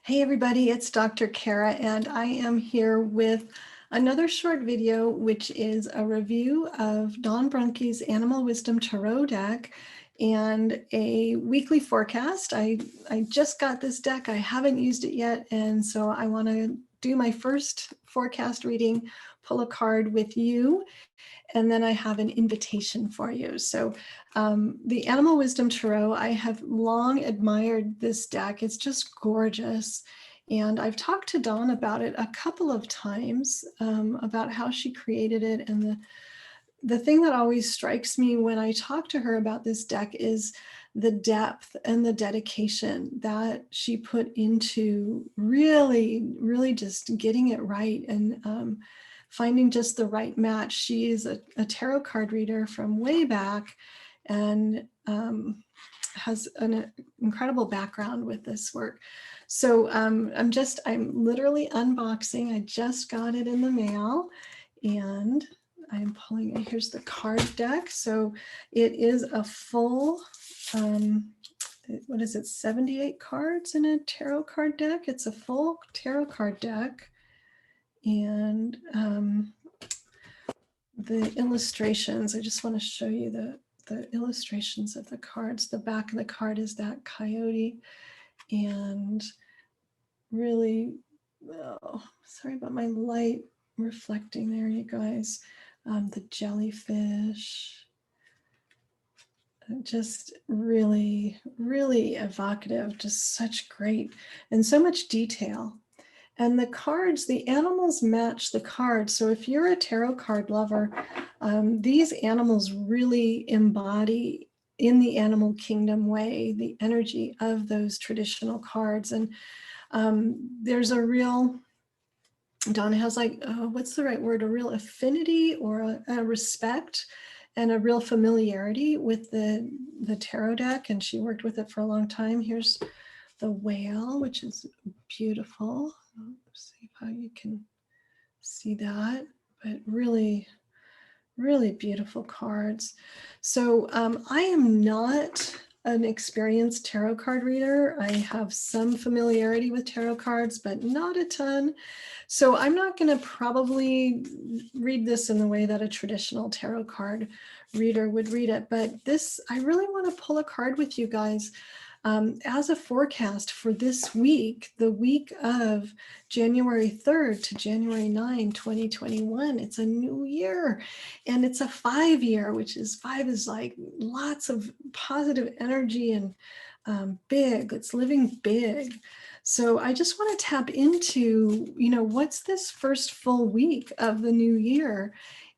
Hey everybody, it's Dr. Cara and I am here with another short video, which is a review of Dawn Brunke's Animal Wisdom Tarot deck and a weekly forecast. I just got this deck, I haven't used it yet, and so I want to do my first forecast reading, pull a card with you, and then I have an invitation for you. So the Animal Wisdom Tarot, I have long admired this deck. It's just gorgeous. And I've talked to Dawn about it a couple of times, about how she created it. And the thing that always strikes me when I talk to her about this deck is the depth and the dedication that she put into really just getting it right and finding just the right match. She is a tarot card reader from way back and has an incredible background with this work. So I'm literally unboxing. I just got it in the mail and I'm pulling, here's the card deck. So it is a full, what is it, 78 cards in a tarot card deck? It's a full tarot card deck. And the illustrations, I just want to show you the illustrations of the cards. The back of the card is that coyote, and really, oh, sorry about my light reflecting there, you guys. The jellyfish, just really evocative, just such great and so much detail. And the cards, the animals match the cards. So if you're a tarot card lover, these animals really embody in the animal kingdom way the energy of those traditional cards. And there's a real, Donna has like, what's the right word? A real affinity or a respect and a real familiarity with the tarot deck. And she worked with it for a long time. Here's the whale, which is beautiful. Let's see how you can see that, but really beautiful cards. So I am not an experienced tarot card reader. I have some familiarity with tarot cards, but not a ton. So I'm not going to probably read this in the way that a traditional tarot card reader would read it. But this, I really want to pull a card with you guys as a forecast for this week, the week of January 3rd to January 9, 2021. It's a new year and it's a 5-year, which is 5 is like lots of positive energy and big. It's living big. So I just want to tap into, you know, what's this first full week of the new year?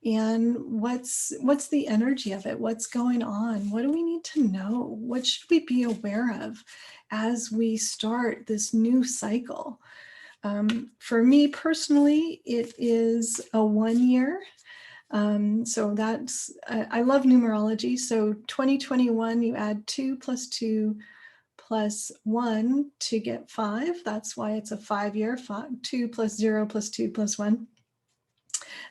And what's the energy of it? What's going on? What do we need to know? What should we be aware of as we start this new cycle? For me personally, it is a 1 year. So that's, I love numerology. So 2021, you add 2 plus 2 plus 1 to get 5. That's why it's a 5-year, 2 plus 0 plus 2 plus 1.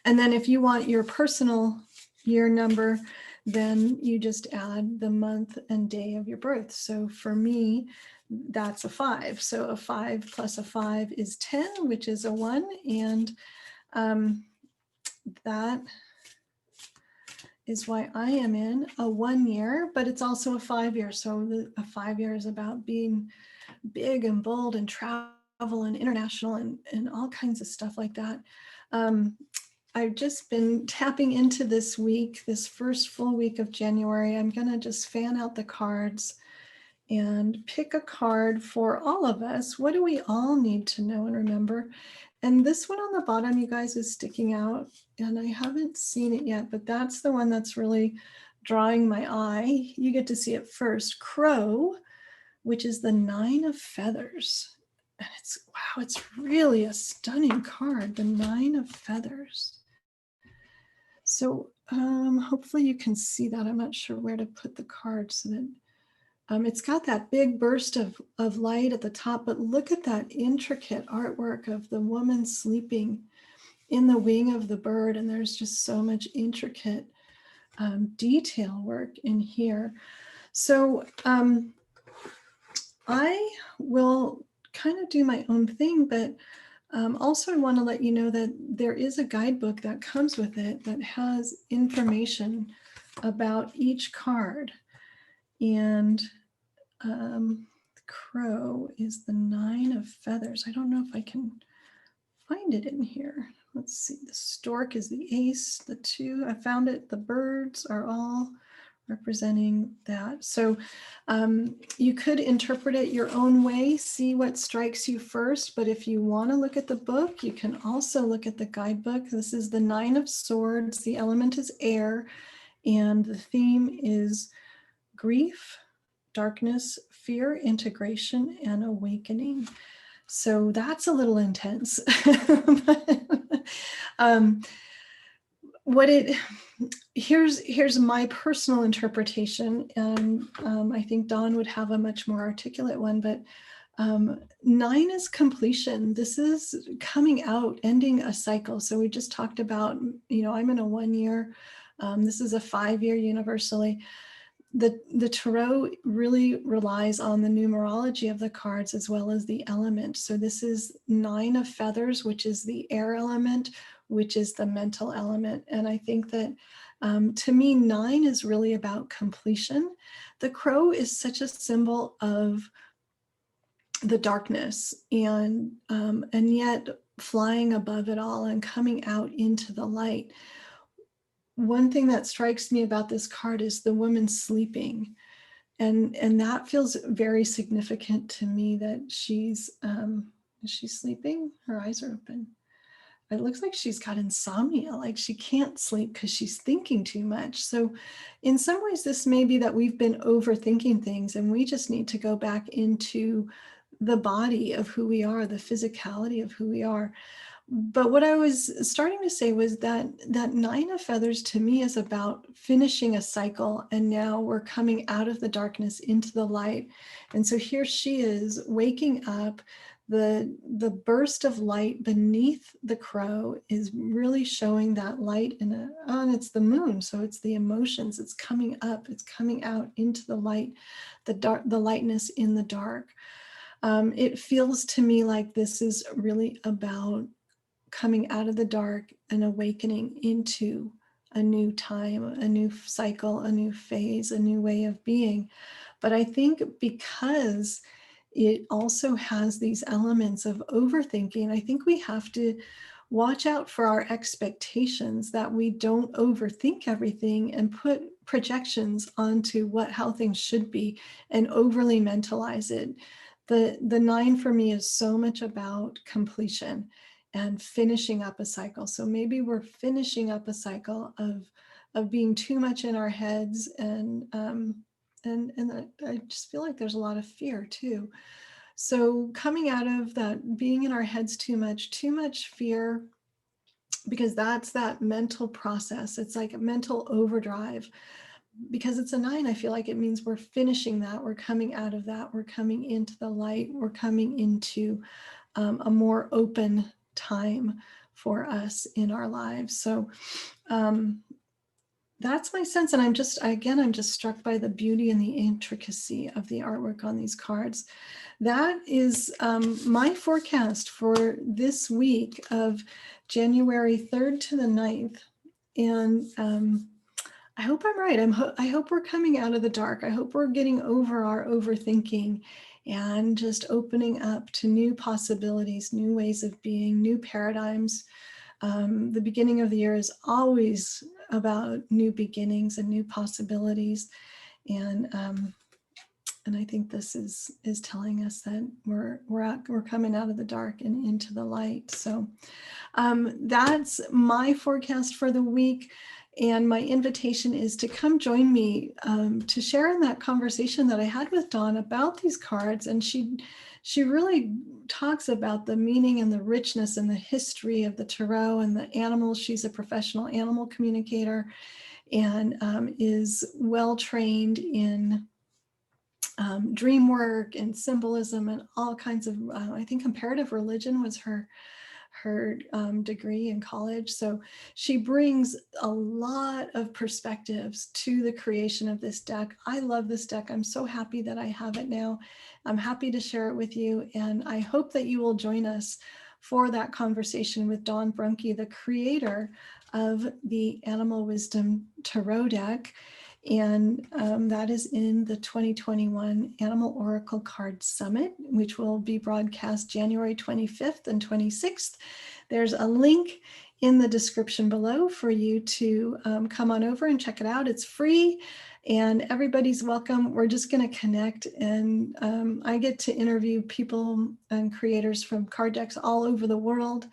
And then if you want your personal year number, then you just add the month and day of your birth. So for me, that's a 5. So a 5 plus a 5 is 10, which is a 1. And that is why I am in a 1 year, but it's also a 5-year. So a 5-year is about being big and bold and travel and international and all kinds of stuff like that. I've just been tapping into this week, this first full week of January. I'm going to just fan out the cards and pick a card for all of us. What do we all need to know and remember? And this one on the bottom, you guys, is sticking out, and I haven't seen it yet, but that's the one that's really drawing my eye. You get to see it first. Crow, which is the 9 of feathers. And it's, wow, it's really a stunning card, the 9 of feathers. So hopefully you can see that. I'm not sure where to put the card so that it's got that big burst of light at the top, but look at that intricate artwork of the woman sleeping in the wing of the bird. And there's just so much intricate detail work in here. So I will kind of do my own thing, but also I want to let you know that there is a guidebook that comes with it that has information about each card. And the crow is the 9 of feathers. I don't know if I can find it in here. Let's see, the stork is the ace, the 2, I found it. The birds are all representing that. So you could interpret it your own way, see what strikes you first, but if you want to look at the book, you can also look at the guidebook. This is the 9 of swords, the element is air, and the theme is grief, darkness, fear, integration, and awakening. So that's a little intense. Here's my personal interpretation, and I think Dawn would have a much more articulate one, but 9 is completion. This is coming out, ending a cycle. So we just talked about, I'm in a 1 year, this is a 5-year universally. The tarot really relies on the numerology of the cards as well as the element. So this is 9 of feathers, which is the air element, which is the mental element. And I think that to me, 9 is really about completion. The crow is such a symbol of the darkness, and yet flying above it all and coming out into the light. One thing that strikes me about this card is the woman sleeping. And that feels very significant to me, that she's, is she sleeping? Her eyes are open. It looks like she's got insomnia, like she can't sleep because she's thinking too much. So in some ways, this may be that we've been overthinking things and we just need to go back into the body of who we are, the physicality of who we are. But what I was starting to say was that 9 of feathers to me is about finishing a cycle, and now we're coming out of the darkness into the light. And so here she is waking up. The burst of light beneath the crow is really showing that light, and it's the moon, so it's the emotions. It's coming up, it's coming out into the light, the lightness in the dark. It feels to me like this is really about coming out of the dark and awakening into a new time, a new cycle, a new phase, a new way of being. But I think because it also has these elements of overthinking, I think we have to watch out for our expectations, that we don't overthink everything and put projections onto how things should be and overly mentalize it. The 9 for me is so much about completion and finishing up a cycle. So maybe we're finishing up a cycle of being too much in our heads, and I just feel like there's a lot of fear too. So coming out of that, being in our heads too much fear, because that's that mental process. It's like a mental overdrive. Because it's a 9, I feel like it means we're finishing that, we're coming out of that, we're coming into the light, we're coming into a more open time for us in our lives. So that's my sense. And I'm just struck by the beauty and the intricacy of the artwork on these cards. That is my forecast for this week of January 3rd to the 9th. And I hope I'm right. I hope we're coming out of the dark. I hope we're getting over our overthinking and just opening up to new possibilities, new ways of being, new paradigms. The beginning of the year is always about new beginnings and new possibilities. And I think this is telling us that we're coming out of the dark and into the light. So that's my forecast for the week. And my invitation is to come join me to share in that conversation that I had with Dawn about these cards. And she really talks about the meaning and the richness and the history of the tarot and the animals. She's a professional animal communicator and is well trained in dream work and symbolism and all kinds of, I think comparative religion was her her degree in college. So she brings a lot of perspectives to the creation of this deck. I love this deck. I'm so happy that I have it now. I'm happy to share it with you, and I hope that you will join us for that conversation with Dawn Brunke, the creator of the Animal Wisdom Tarot deck. And that is in the 2021 Animal Oracle Card Summit, which will be broadcast January 25th and 26th. There's a link in the description below for you to come on over and check it out. It's free and everybody's welcome. We're just going to connect, and I get to interview people and creators from card decks all over the world,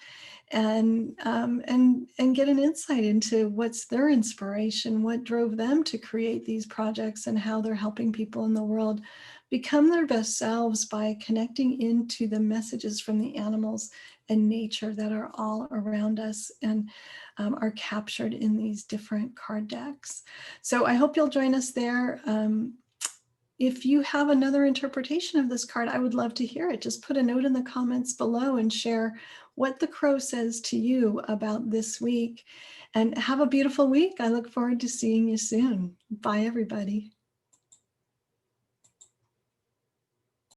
and get an insight into what's their inspiration, what drove them to create these projects, and how they're helping people in the world become their best selves by connecting into the messages from the animals and nature that are all around us and are captured in these different card decks. So I hope you'll join us there. If you have another interpretation of this card, I would love to hear it. Just put a note in the comments below and share what the crow says to you about this week. And have a beautiful week. I look forward to seeing you soon. Bye, everybody.